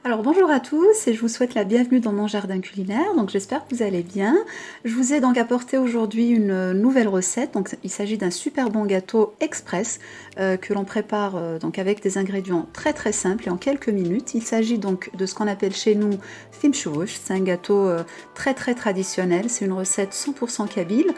Alors bonjour à tous et je vous souhaite la bienvenue dans mon jardin culinaire, donc j'espère que vous allez bien. Je vous ai donc apporté aujourd'hui une nouvelle recette, donc il s'agit d'un super bon gâteau express que l'on prépare donc avec des ingrédients très très simples et en quelques minutes. Il s'agit donc de ce qu'on appelle chez nous Thimschuwush, c'est un gâteau très très traditionnel, c'est une recette 100% kabyle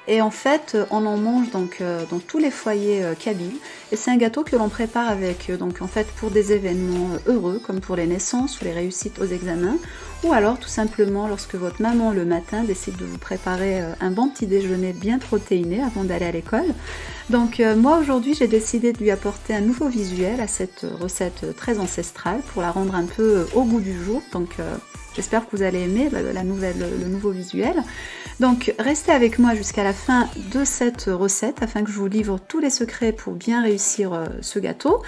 et en fait on en mange donc dans tous les foyers kabyles et c'est un gâteau que l'on prépare avec donc en fait pour des événements heureux comme pour les naissances ou les réussites aux examens, ou alors tout simplement lorsque votre maman le matin décide de vous préparer un bon petit déjeuner bien protéiné avant d'aller à l'école. Donc moi aujourd'hui j'ai décidé de lui apporter un nouveau visuel à cette recette très ancestrale pour la rendre un peu au goût du jour. Donc j'espère que vous allez aimer le nouveau visuel. Donc restez avec moi jusqu'à la fin de cette recette afin que je vous livre tous les secrets pour bien réussir ce gâteau.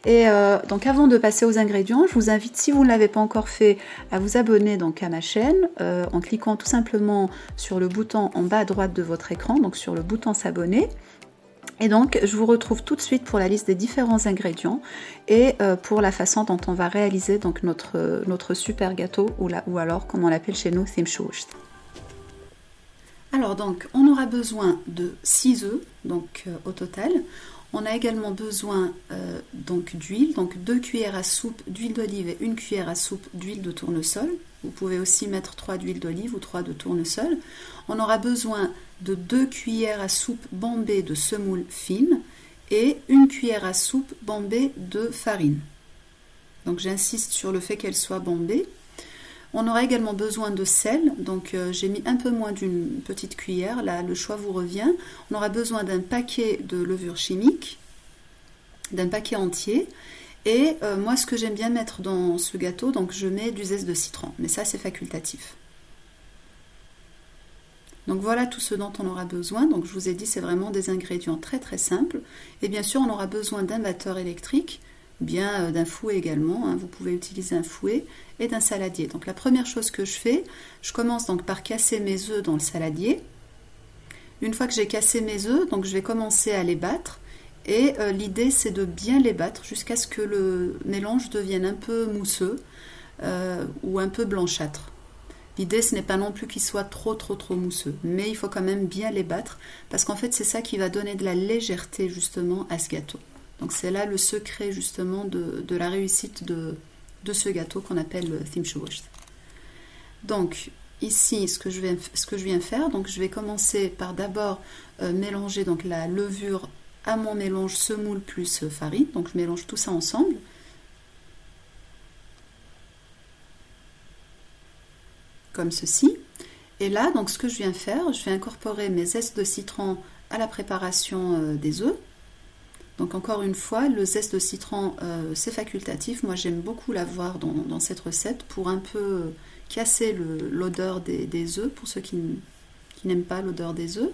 Et donc avant de passer aux ingrédients, je vous invite, si vous ne l'avez pas encore fait, à vous abonner donc à ma chaîne en cliquant tout simplement sur le bouton en bas à droite de votre écran, donc sur le bouton s'abonner. Et donc, je vous retrouve tout de suite pour la liste des différents ingrédients et pour la façon dont on va réaliser donc notre super gâteau ou alors, comme on l'appelle chez nous, Thimschuwush. Alors donc, on aura besoin de 6 œufs donc au total. On a également besoin donc d'huile, donc 2 cuillères à soupe d'huile d'olive et 1 cuillère à soupe d'huile de tournesol. Vous pouvez aussi mettre 3 d'huile d'olive ou 3 de tournesol. On aura besoin de 2 cuillères à soupe bombée de semoule fine et 1 cuillère à soupe bombée de farine. Donc j'insiste sur le fait qu'elle soit bombée. On aura également besoin de sel, donc j'ai mis un peu moins d'une petite cuillère, là le choix vous revient. On aura besoin d'un paquet de levure chimique, d'un paquet entier. Et moi ce que j'aime bien mettre dans ce gâteau, donc je mets du zeste de citron, mais ça c'est facultatif. Donc voilà tout ce dont on aura besoin, donc je vous ai dit c'est vraiment des ingrédients très très simples. Et bien sûr on aura besoin d'un batteur électrique, bien d'un fouet également, hein. Vous pouvez utiliser un fouet et d'un saladier. Donc la première chose que je fais, je commence donc par casser mes œufs dans le saladier. Une fois que j'ai cassé mes œufs, donc je vais commencer à les battre et l'idée c'est de bien les battre jusqu'à ce que le mélange devienne un peu mousseux ou un peu blanchâtre. L'idée ce n'est pas non plus qu'il soit trop mousseux, mais il faut quand même bien les battre parce qu'en fait c'est ça qui va donner de la légèreté justement à ce gâteau. Donc c'est là le secret justement de la réussite de ce gâteau qu'on appelle le Thimschuwush. Donc ici ce que je viens faire, donc je vais commencer par d'abord mélanger donc la levure à mon mélange semoule plus farine. Donc je mélange tout ça ensemble. Comme ceci. Et là donc ce que je viens faire, je vais incorporer mes zestes de citron à la préparation des œufs. Donc encore une fois, le zeste de citron, c'est facultatif. Moi, j'aime beaucoup l'avoir dans cette recette pour un peu casser l'odeur des œufs, pour ceux qui n'aiment pas l'odeur des œufs.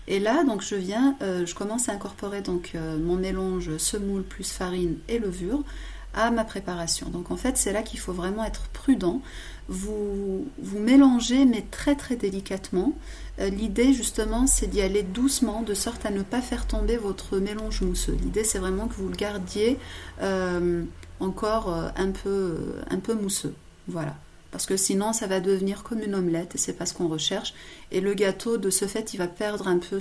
Et là, donc je commence à incorporer donc mon mélange semoule plus farine et levure à ma préparation. Donc en fait, c'est là qu'il faut vraiment être prudent. Vous mélangez, mais très très délicatement. L'idée justement, c'est d'y aller doucement, de sorte à ne pas faire tomber votre mélange mousseux. L'idée, c'est vraiment que vous le gardiez encore un peu mousseux. Voilà. Parce que sinon, ça va devenir comme une omelette et c'est pas ce qu'on recherche. Et le gâteau, de ce fait, il va perdre un peu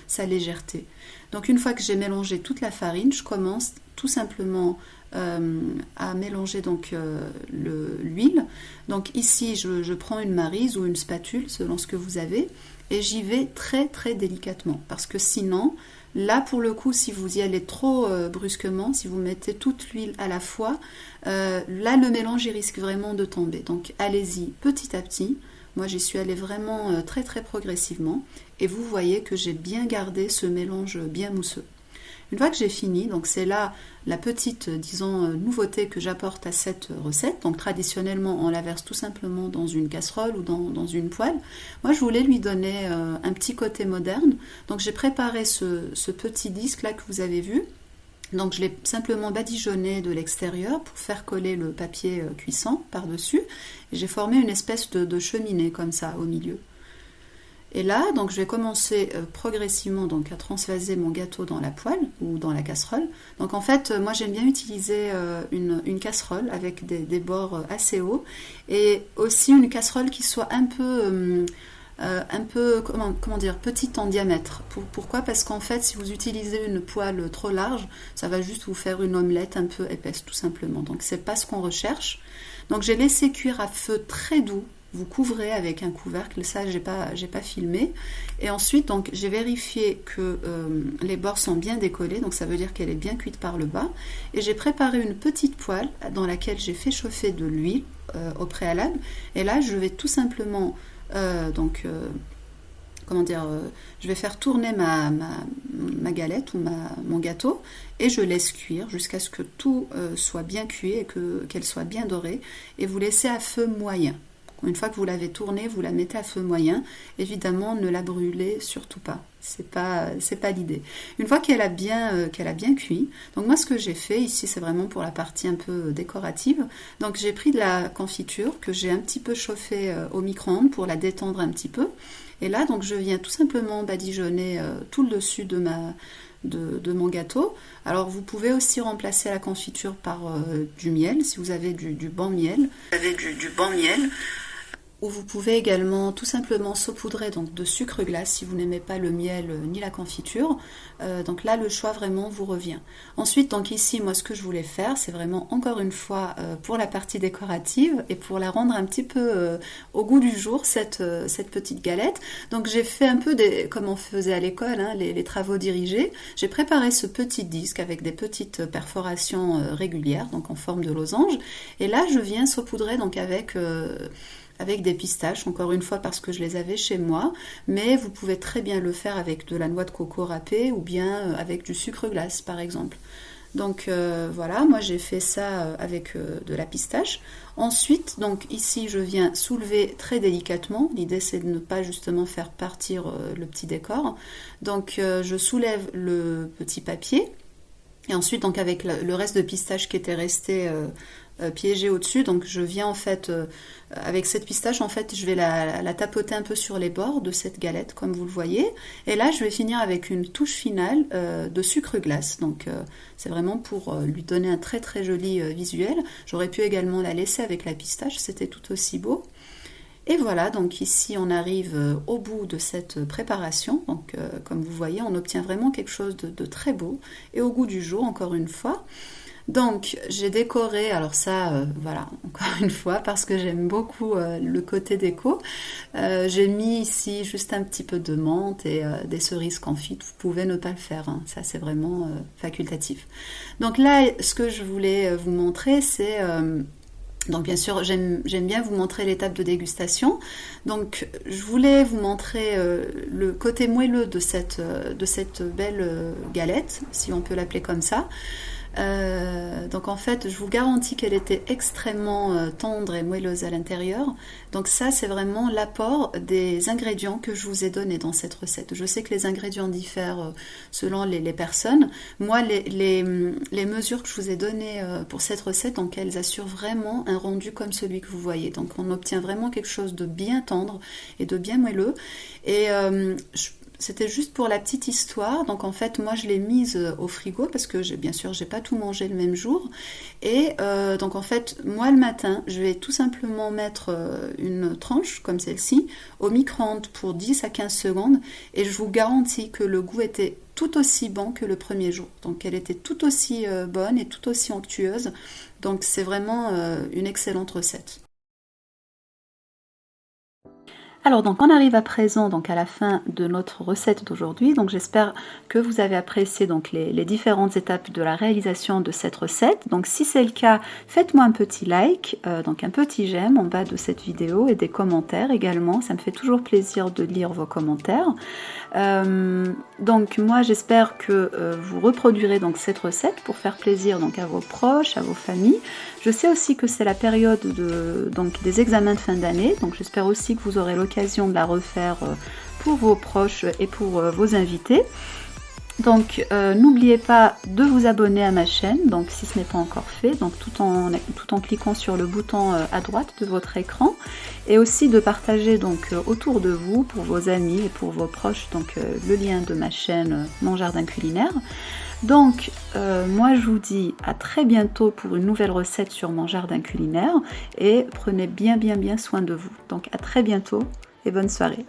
sa légèreté. Donc une fois que j'ai mélangé toute la farine, je commence tout simplement à mélanger donc l'huile. Donc ici, je prends une maryse ou une spatule selon ce que vous avez et j'y vais très très délicatement parce que sinon, là pour le coup, si vous y allez trop brusquement, si vous mettez toute l'huile à la fois, là le mélange il risque vraiment de tomber. Donc allez-y petit à petit. Moi j'y suis allée vraiment très très progressivement et vous voyez que j'ai bien gardé ce mélange bien mousseux. Une fois que j'ai fini, donc c'est là la petite, disons, nouveauté que j'apporte à cette recette. Donc traditionnellement, on la verse tout simplement dans une casserole ou dans une poêle. Moi, je voulais lui donner un petit côté moderne. Donc j'ai préparé ce petit disque là que vous avez vu. Donc je l'ai simplement badigeonné de l'extérieur pour faire coller le papier cuisson par-dessus. Et j'ai formé une espèce de cheminée comme ça au milieu. Et là, donc je vais commencer progressivement donc à transvaser mon gâteau dans la poêle ou dans la casserole. Donc en fait, moi j'aime bien utiliser une casserole avec des bords assez hauts et aussi une casserole qui soit un peu comment dire, petite en diamètre. Pourquoi? Parce qu'en fait, si vous utilisez une poêle trop large, ça va juste vous faire une omelette un peu épaisse, tout simplement. Donc, c'est pas ce qu'on recherche. Donc, j'ai laissé cuire à feu très doux. Vous couvrez avec un couvercle, ça j'ai pas filmé. Et ensuite, donc, j'ai vérifié que les bords sont bien décollés, donc ça veut dire qu'elle est bien cuite par le bas. Et j'ai préparé une petite poêle dans laquelle j'ai fait chauffer de l'huile au préalable. Et là, je vais tout simplement comment dire, je vais faire tourner ma galette ou mon gâteau et je laisse cuire jusqu'à ce que tout soit bien cuit et qu'elle soit bien dorée et vous laissez à feu moyen. Une fois que vous l'avez tournée, vous la mettez à feu moyen. Évidemment, ne la brûlez surtout pas. C'est pas l'idée. Une fois qu'elle a bien cuit, donc moi ce que j'ai fait ici, c'est vraiment pour la partie un peu décorative. Donc j'ai pris de la confiture que j'ai un petit peu chauffée au micro-ondes pour la détendre un petit peu. Et là, donc je viens tout simplement badigeonner tout le dessus de mon gâteau. Alors vous pouvez aussi remplacer la confiture par du miel, si vous avez du bon miel. Vous avez du bon miel. Ou vous pouvez également tout simplement saupoudrer donc, de sucre glace si vous n'aimez pas le miel ni la confiture. Donc là, le choix vraiment vous revient. Ensuite, donc ici, moi, ce que je voulais faire, c'est vraiment encore une fois pour la partie décorative et pour la rendre un petit peu au goût du jour, cette petite galette. Donc j'ai fait un peu comme on faisait à l'école, hein, les travaux dirigés. J'ai préparé ce petit disque avec des petites perforations régulières, donc en forme de losange. Et là, je viens saupoudrer donc avec des pistaches, encore une fois parce que je les avais chez moi, mais vous pouvez très bien le faire avec de la noix de coco râpée ou bien avec du sucre glace par exemple. Donc voilà, moi j'ai fait ça avec de la pistache. Ensuite, donc ici je viens soulever très délicatement, l'idée c'est de ne pas justement faire partir le petit décor. Donc je soulève le petit papier et ensuite donc avec le reste de pistache qui était resté piégé au-dessus, donc je viens en fait avec cette pistache en fait je vais la tapoter un peu sur les bords de cette galette comme vous le voyez et là je vais finir avec une touche finale de sucre glace, donc c'est vraiment pour lui donner un très très joli visuel. J'aurais pu également la laisser avec la pistache, c'était tout aussi beau. Et voilà, donc ici on arrive au bout de cette préparation, donc comme vous voyez on obtient vraiment quelque chose de très beau et au goût du jour encore une fois. Donc j'ai décoré, alors ça voilà, encore une fois parce que j'aime beaucoup le côté déco, j'ai mis ici juste un petit peu de menthe et des cerises confites. Vous pouvez ne pas le faire, hein, ça c'est vraiment facultatif. Donc là ce que je voulais vous montrer c'est donc bien sûr, j'aime bien vous montrer l'étape de dégustation. Donc je voulais vous montrer le côté moelleux de cette belle galette, si on peut l'appeler comme ça. Donc en fait, je vous garantis qu'elle était extrêmement tendre et moelleuse à l'intérieur. Donc ça, c'est vraiment l'apport des ingrédients que je vous ai donnés dans cette recette. Je sais que les ingrédients diffèrent selon les personnes. Moi, les mesures que je vous ai données pour cette recette, donc elles assurent vraiment un rendu comme celui que vous voyez. Donc on obtient vraiment quelque chose de bien tendre et de bien moelleux. Et c'était juste pour la petite histoire. Donc en fait moi je l'ai mise au frigo parce que bien sûr j'ai pas tout mangé le même jour et donc en fait moi le matin je vais tout simplement mettre une tranche comme celle-ci au micro-ondes pour 10 à 15 secondes et je vous garantis que le goût était tout aussi bon que le premier jour. Donc elle était tout aussi bonne et tout aussi onctueuse. Donc c'est vraiment une excellente recette. Alors donc on arrive à présent donc à la fin de notre recette d'aujourd'hui. Donc j'espère que vous avez apprécié donc les différentes étapes de la réalisation de cette recette. Donc si c'est le cas, faites-moi un petit like, donc un petit j'aime en bas de cette vidéo et des commentaires également. Ça me fait toujours plaisir de lire vos commentaires. Donc moi j'espère que vous reproduirez donc cette recette pour faire plaisir donc à vos proches, à vos familles. Je sais aussi que c'est la période donc des examens de fin d'année, donc j'espère aussi que vous aurez l'occasion de la refaire pour vos proches et pour vos invités. Donc n'oubliez pas de vous abonner à ma chaîne, donc si ce n'est pas encore fait, donc tout en cliquant sur le bouton à droite de votre écran. et aussi de partager donc autour de vous, pour vos amis et pour vos proches, donc le lien de ma chaîne Mon Jardin Culinaire. Donc moi je vous dis à très bientôt pour une nouvelle recette sur Mon Jardin Culinaire, et prenez bien soin de vous. Donc à très bientôt et bonne soirée.